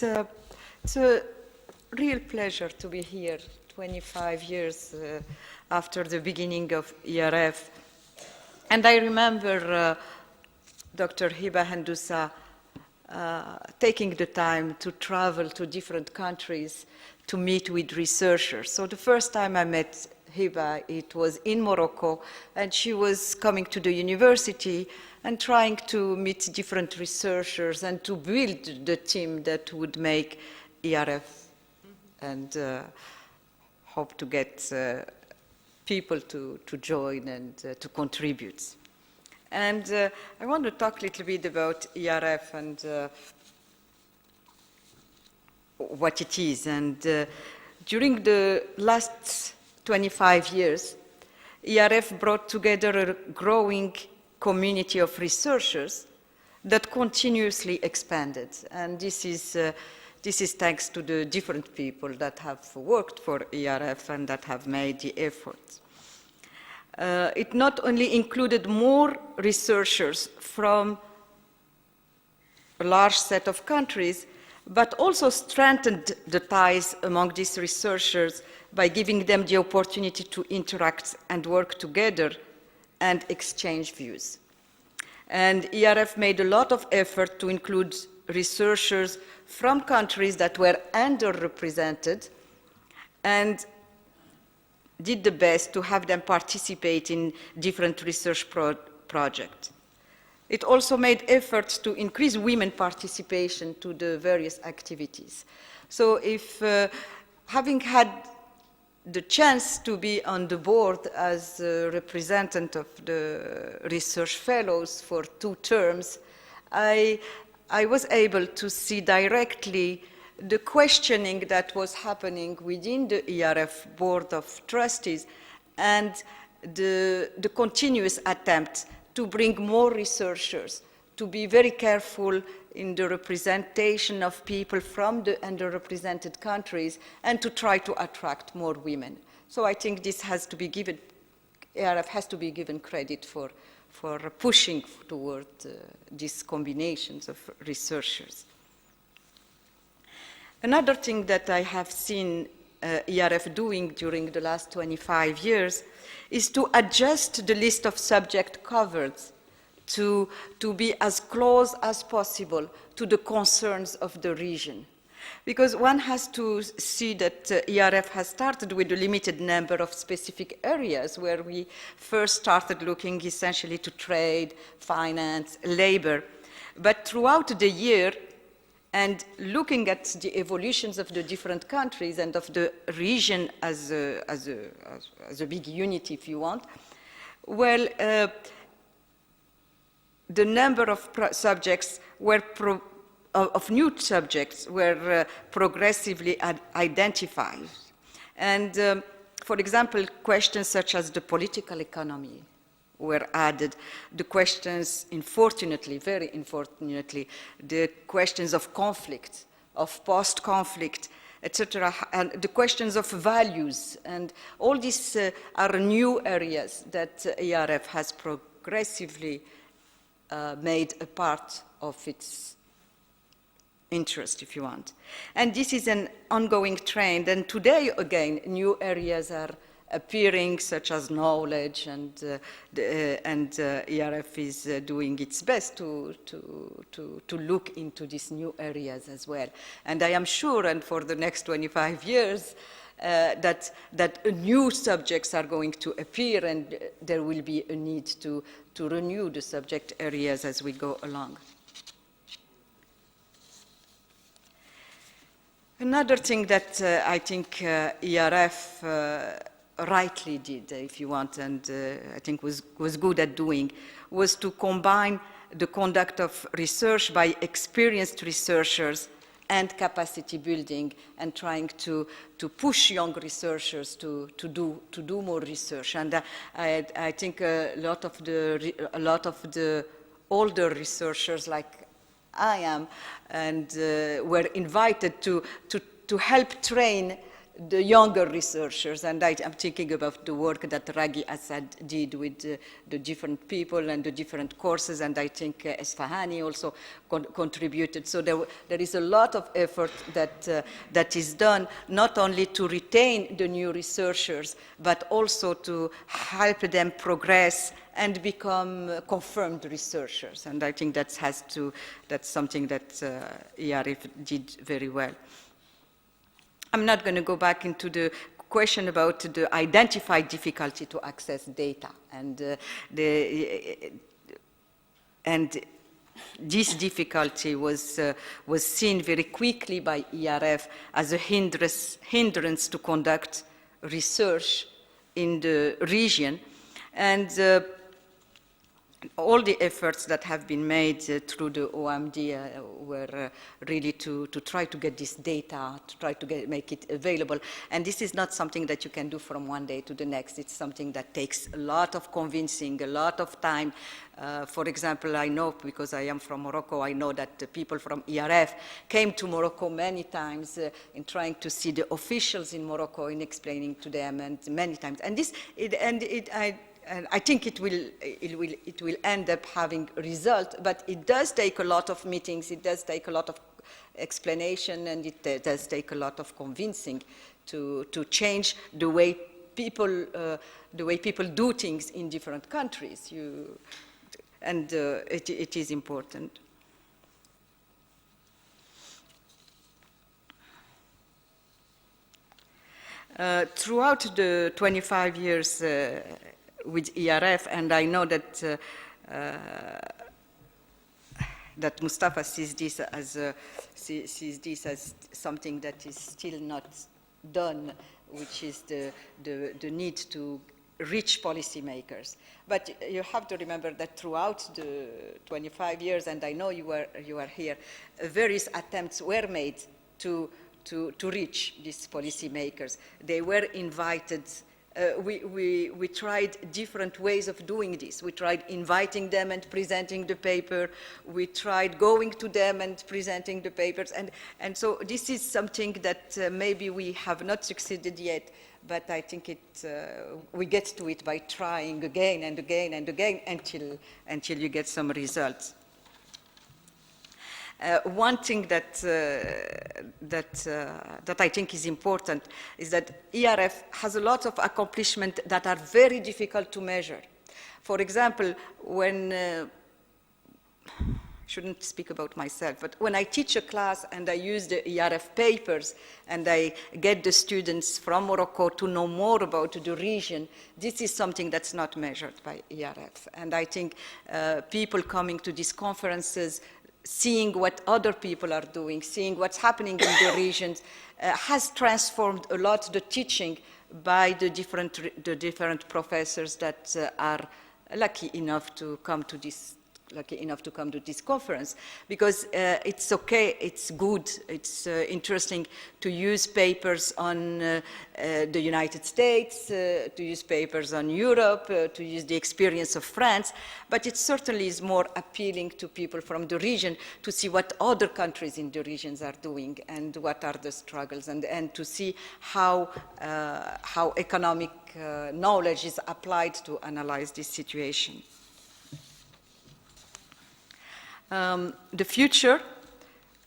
it's a real pleasure to be here 25 years after the beginning of ERF. And I remember Dr. Hiba Handoussa taking the time to travel to different countries to meet with researchers. So the first time I met Hiba, it was in Morocco, and she was coming to the university and trying to meet different researchers and to build the team that would make ERF and hope to get people to join and to contribute. And I want to talk a little bit about ERF and what it is. And during the last 25 years, ERF brought together a growing community of researchers that continuously expanded. And this is thanks to the different people that have worked for ERF and that have made the effort. It not only included more researchers from a large set of countries, but also strengthened the ties among these researchers by giving them the opportunity to interact and work together and exchange views. And ERF made a lot of effort to include researchers from countries that were underrepresented and did the best to have them participate in different research projects. It also made efforts to increase women participation to the various activities. So if having had the chance to be on the board as a representative of the research fellows for 2 terms, I was able to see directly the questioning that was happening within the ERF Board of Trustees and the continuous attempt to bring more researchers, to be very careful in the representation of people from the underrepresented countries and to try to attract more women. So I think this has to be given, ERF has to be given credit for pushing toward these combinations of researchers. Another thing that I have seen ERF doing during the last 25 years is to adjust the list of subjects covered to be as close as possible to the concerns of the region. Because one has to see that ERF has started with a limited number of specific areas where we first started looking essentially to trade, finance, labor. But throughout the year, and looking at the evolutions of the different countries and of the region as a big unity, if you want, well, the number of subjects were of new subjects were progressively identified. And for example, questions such as the political economy were added, the questions, unfortunately, very unfortunately, the questions of conflict, of post-conflict, etc., and the questions of values, and all these are new areas that ERF has progressively made a part of its interest, if you want. And this is an ongoing trend, and today, again, new areas are appearing, such as knowledge, and ERF is doing its best to look into these new areas as well. And I am sure, and for the next 25 years, that new subjects are going to appear, and there will be a need to renew the subject areas as we go along. Another thing that I think ERF rightly did, if you want, and I think was good at doing, was to combine the conduct of research by experienced researchers and capacity building, and trying to push young researchers to do more research. And I think a lot of the older researchers, like I am, and were invited to help train the younger researchers, and I'm thinking about the work that Raghi Assad did with the different people and the different courses, and I think Esfahani also contributed. So there is a lot of effort that is done, not only to retain the new researchers, but also to help them progress and become confirmed researchers. And I think that's something that ERF did very well. I'm not going to go back into the question about the identified difficulty to access data. And this difficulty was seen very quickly by ERF as a hindrance to conduct research in the region. And all the efforts that have been made through the OMD were really to try to get this data, to try to make it available. And this is not something that you can do from one day to the next. It's something that takes a lot of convincing, a lot of time. For example, I know, because I am from Morocco, I know that the people from ERF came to Morocco many times in trying to see the officials in Morocco in explaining to them, and many times. And I think it will end up having a result, but it does take a lot of meetings, it does take a lot of explanation, and it does take a lot of convincing to change the way people do things in different countries. It is important. Throughout the 25 years with ERF, and I know that that Mustafa sees this as something that is still not done, which is the need to reach policymakers. But you have to remember that throughout the 25 years, and I know you are here, various attempts were made to reach these policymakers. They were invited. We tried different ways of doing this. We tried inviting them and presenting the paper. We tried going to them and presenting the papers. And so this is something that maybe we have not succeeded yet, but I think we get to it by trying again and again and again until you get some results. One thing that I think is important is that ERF has a lot of accomplishments that are very difficult to measure. For example, when shouldn't speak about myself, but when I teach a class and I use the ERF papers and I get the students from Morocco to know more about the region, this is something that's not measured by ERF. And I think people coming to these conferences, seeing what other people are doing, seeing what's happening in the regions, has transformed a lot the teaching by the different professors that are lucky enough to come to this conference, because it's okay, it's good, it's interesting to use papers on the United States, to use papers on Europe, to use the experience of France, but it certainly is more appealing to people from the region to see what other countries in the regions are doing and what are the struggles, and to see how economic knowledge is applied to analyze this situation. The future,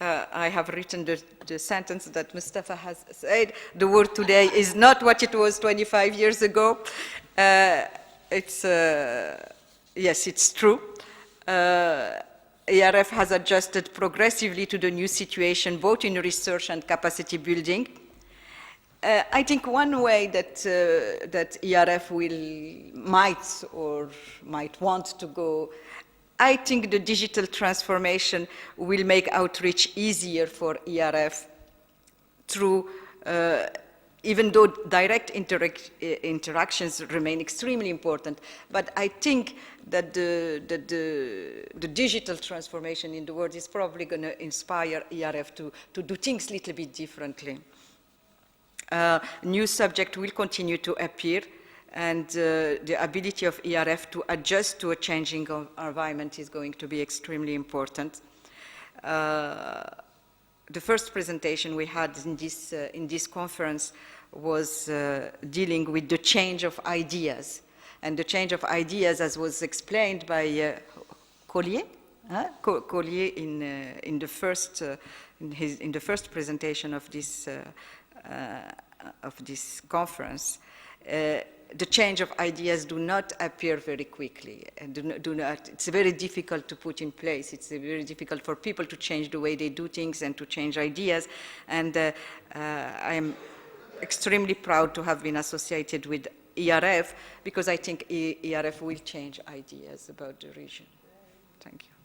I have written the sentence that Mustafa has said. The world today is not what it was 25 years ago. Yes, it's true. ERF has adjusted progressively to the new situation, both in research and capacity building. I think one way that ERF might want to go, I think the digital transformation will make outreach easier for ERF through, even though direct interactions remain extremely important, but I think that the digital transformation in the world is probably going to inspire ERF to do things a little bit differently. New subjects will continue to appear, and the ability of ERF to adjust to a changing environment is going to be extremely important. The first presentation we had in this conference was dealing with the change of ideas. And the change of ideas, as was explained by Collier, Collier in the first presentation of this conference, the change of ideas do not appear very quickly, and it's very difficult to put in place. It's very difficult for people to change the way they do things and to change ideas. And I'm extremely proud to have been associated with ERF, because I think ERF will change ideas about the region. Thank you.